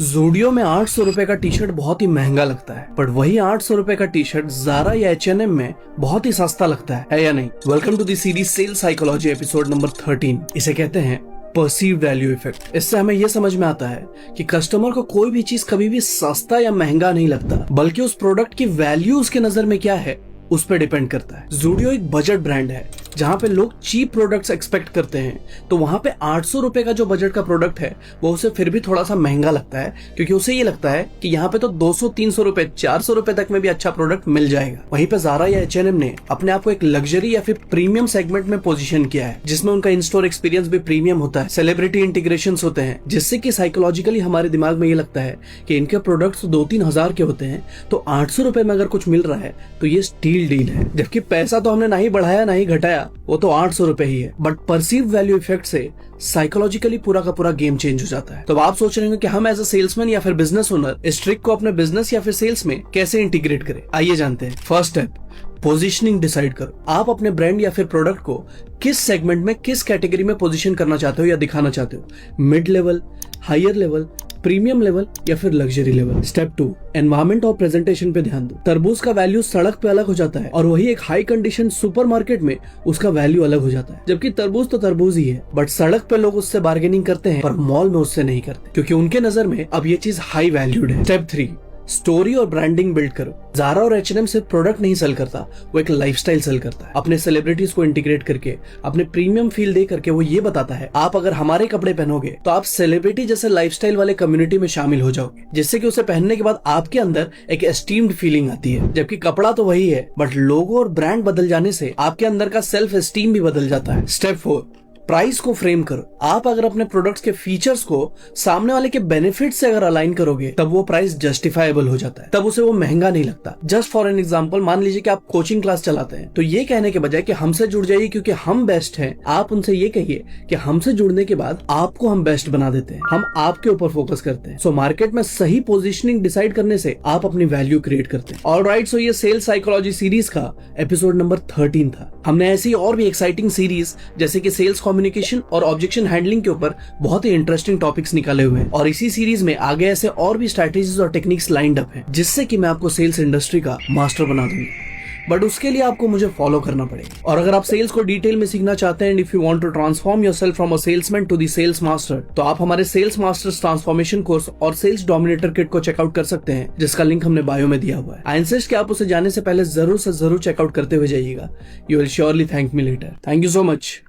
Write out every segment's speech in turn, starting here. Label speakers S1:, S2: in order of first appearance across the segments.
S1: ज़ोडियो में 800 रुपए का टी शर्ट बहुत ही महंगा लगता है, बट वही 800 रुपए का टी शर्ट ज़ारा या H&M में बहुत ही सस्ता लगता है या नहीं। Welcome to the series sell psychology episode number 13। इसे कहते हैं परसीव्ड वैल्यू इफेक्ट। इससे हमें यह समझ में आता है कि कस्टमर को कोई भी चीज कभी भी सस्ता या महंगा नहीं लगता, बल्कि उस प्रोडक्ट की वैल्यू उसके नजर में क्या है उस पर डिपेंड करता है। ज़ोडियो एक बजट ब्रांड है जहां पे लोग चीप प्रोडक्ट्स एक्सपेक्ट करते हैं, तो वहां पे 800 रुपए का जो बजट का प्रोडक्ट है वो उसे फिर भी थोड़ा सा महंगा लगता है, क्योंकि उसे ये लगता है कि यहाँ पे तो 200-300 रुपए 400 रुपए तक में भी अच्छा प्रोडक्ट मिल जाएगा। वहीं पे ज़ारा या H&M ने अपने आप को एक लग्जरी या फिर प्रीमियम सेगमेंट में पोजीशन किया है, जिसमें उनका इन स्टोर एक्सपीरियंस भी प्रीमियम होता है, सेलिब्रिटी इंटीग्रेशन होते हैं, जिससे कि साइकोलॉजिकली हमारे दिमाग में ये लगता है कि इनके प्रोडक्ट्स 2-3 हजार के होते हैं, तो 800 रुपए में अगर कुछ मिल रहा है तो ये स्टील डील है। जबकि पैसा तो हमने ना ही बढ़ाया ना ही घटाया, वो तो 800 रुपए ही है। बट परसीव वैल्यू इफेक्ट से साइकोलॉजिकली पूरा का पूरा गेम चेंज हो जाता है। तो आप सोच रहे होंगे कि हम एज अ सेल्समैन या फिर बिजनेस ओनर इस ट्रिक को अपने बिजनेस या फिर सेल्स में कैसे इंटीग्रेट करें। आइए जानते हैं। फर्स्ट स्टेप, पोजीशनिंग डिसाइड करो। आप अपने ब्रांड या फिर प्रोडक्ट को किस सेगमेंट में, किस कैटेगरी में पोजीशन करना चाहते हो या दिखाना चाहते हो। Mid level, higher level, premium level या फिर लग्जरी लेवल। स्टेप 2, एनवायरमेंट और प्रेजेंटेशन पे ध्यान दो। तरबूज का वैल्यू सड़क पे अलग हो जाता है और वही एक हाई कंडीशन सुपरमार्केट में उसका वैल्यू अलग हो जाता है। जबकि तरबूज तो तरबूज ही है, बट सड़क पे लोग उससे बार्गेनिंग करते हैं पर मॉल में उससे नहीं करते, क्योंकि उनके नजर में अब ये चीज हाई वैल्यूड है। स्टेप 3, स्टोरी और ब्रांडिंग बिल्ड करो। ज़ारा और H&M सिर्फ प्रोडक्ट नहीं सेल करता, वो एक लाइफस्टाइल सेल करता है। अपने सेलिब्रिटीज को इंटीग्रेट करके, अपने प्रीमियम फील दे करके वो ये बताता है, आप अगर हमारे कपड़े पहनोगे तो आप सेलिब्रिटी जैसे लाइफस्टाइल वाले कम्युनिटी में शामिल हो जाओगे, जिससे कि उसे पहनने के बाद आपके अंदर एक एस्टीम्ड फीलिंग आती है। जबकि कपड़ा तो वही है, बट लोगो और ब्रांड बदल जाने से आपके अंदर का सेल्फ एस्टीम भी बदल जाता है। स्टेप 4, प्राइस को फ्रेम करो। आप अगर अपने प्रोडक्ट्स के फीचर्स को सामने वाले के बेनिफिट से अगर अलाइन करोगे, तब वो प्राइस जस्टिफाइबल हो जाता है, तब उसे वो महंगा नहीं लगता। जस्ट फॉर एन एग्जांपल, मान लीजिए कि आप कोचिंग क्लास चलाते हैं, तो ये कहने के बजाय कि हमसे जुड़ जाइए क्योंकि हम बेस्ट हैं, आप उनसे ये कहिए कि हमसे जुड़ने के बाद आपको हम बेस्ट बना देते हैं, हम आपके ऊपर फोकस करते हैं। सो मार्केट में सही पोजिशनिंग डिसाइड करने से आप अपनी वैल्यू क्रिएट करते हैं। ऑलराइट, सो ये सेल्स साइकोलॉजी सीरीज का एपिसोड नंबर 13 था। हमने ऐसी और भी एक्साइटिंग सीरीज जैसे कि सेल्स कम्युनिकेशन और ऑब्जेक्शन हैंडलिंग के ऊपर बहुत ही इंटरेस्टिंग टॉपिक्स निकाले हुए हैं, और इसी सीरीज में आगे ऐसे और भी स्ट्रैटेजीज और टेक्निक्स लाइंड अप हैं, जिससे कि मैं आपको सेल्स इंडस्ट्री का मास्टर बना दूंगा। बट उसके लिए आपको मुझे फॉलो करना पड़ेगा। और अगर आप सेल्स को डिटेल में सीखना चाहते हैं, if you want to transform yourself from a salesman to the sales master, तो आप हमारे सेल्स मास्टर्स ट्रांसफॉर्मेशन कोर्स और सेल्स डोमिनेटर किट को चेकआउट कर सकते हैं, जिसका लिंक हमने बायो में दिया हुआ है। आई इंसिस्ट कि आप उसे जाने से पहले जरूर से जरूर चेकआउट करते हुए जाइएगा। You will surely thank me later. Thank you so much.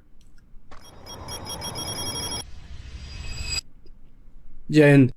S1: जय हिंद।